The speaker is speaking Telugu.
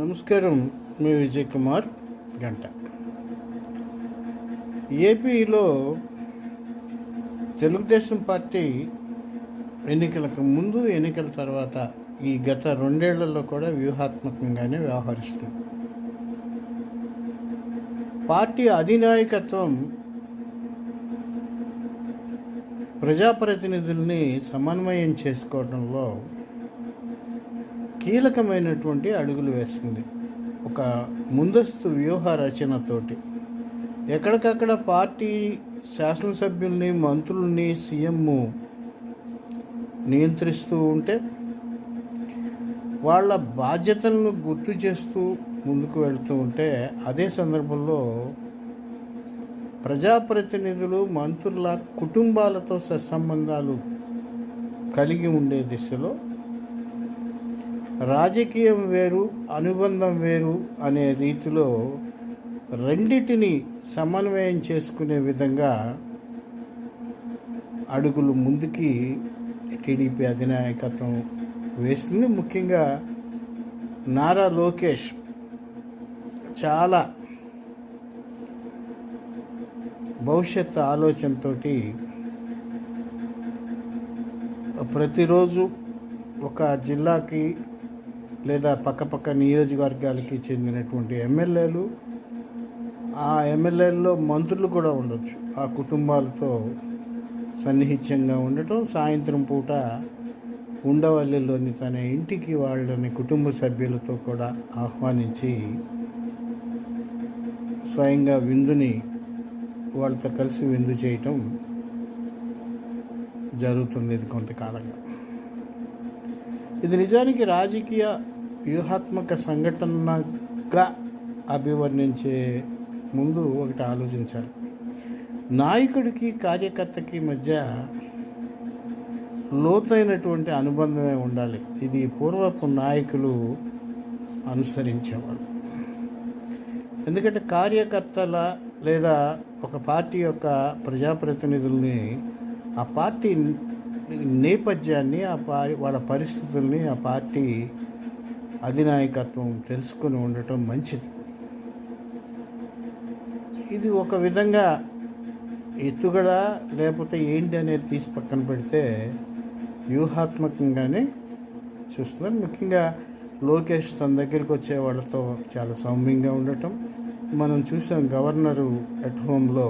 నమస్కారం, మీ విజయ్ కుమార్ గంట. ఏపీలో తెలుగుదేశం పార్టీ ఎన్నికలకు ముందు, ఎన్నికల తర్వాత ఈ గత 2 ఏళ్లలో కూడా వ్యూహాత్మకంగానే వ్యవహరిస్తుంది. పార్టీ అధినాయకత్వం ప్రజాప్రతినిధుల్ని సమన్వయం చేసుకోవడంలో కీలకమైనటువంటి అడుగులు వేస్తుంది. ఒక ముందస్తు వ్యూహ రచనతోటి ఎక్కడికక్కడ పార్టీ శాసనసభ్యుల్ని, మంత్రుల్ని సీఎం నియంత్రిస్తూ ఉంటే వాళ్ళ బాధ్యతలను గుర్తు చేస్తూ ముందుకు వెళుతూ ఉంటే, అదే సందర్భంలో ప్రజాప్రతినిధులు, మంత్రుల కుటుంబాలతో సత్సంబంధాలు కలిగి ఉండే దిశలో రాజకీయం వేరు, అనుబంధం వేరు అనే రీతిలో రెండిటిని సమన్వయం చేసుకునే విధంగా అడుగులు ముందుకి టీడీపీ అధినాయకత్వం వేస్తుంది. ముఖ్యంగా నారా లోకేష్ చాలా భవిష్యత్ ఆలోచనతో ప్రతిరోజు ఒక జిల్లాకి లేదా పక్కపక్క నియోజకవర్గాలకి చెందినటువంటి ఎమ్మెల్యేలు, ఆ ఎమ్మెల్యేల్లో మంత్రులు కూడా ఉండొచ్చు, ఆ కుటుంబాలతో సన్నిహిత్యంగా ఉండటం, సాయంత్రం పూట ఉండవల్లిలోని తన ఇంటికి వాళ్ళని కుటుంబ సభ్యులతో కూడా ఆహ్వానించి స్వయంగా విందుని వాళ్ళతో కలిసి విందు చేయటం జరుగుతుంది. ఇది కొంతకాలంగా. ఇది నిజానికి రాజకీయ వ్యూహాత్మక సంఘటనగా అభివర్ణించే ముందు ఒకటి ఆలోచించాలి. నాయకుడికి, కార్యకర్తకి మధ్య లోతైనటువంటి అనుబంధమే ఉండాలి. ఇది పూర్వపు నాయకులు అనుసరించేవారు. ఎందుకంటే కార్యకర్తల లేదా ఒక పార్టీ యొక్క ప్రజాప్రతినిధుల్ని, ఆ పార్టీ నేపథ్యాన్ని, వాళ్ళ పరిస్థితుల్ని ఆ పార్టీ అధినాయకత్వం తెలుసుకుని ఉండటం మంచిది. ఇది ఒక విధంగా ఎత్తుగడ లేకపోతే ఏంటి అనేది తీసి పక్కన పెడితే వ్యూహాత్మకంగానే చూస్తున్నాం. ముఖ్యంగా లోకేష్ తన దగ్గరికి వచ్చే వాళ్ళతో చాలా సౌమ్యంగా ఉండటం మనం చూసాం. గవర్నరు ఎట్ హోమ్లో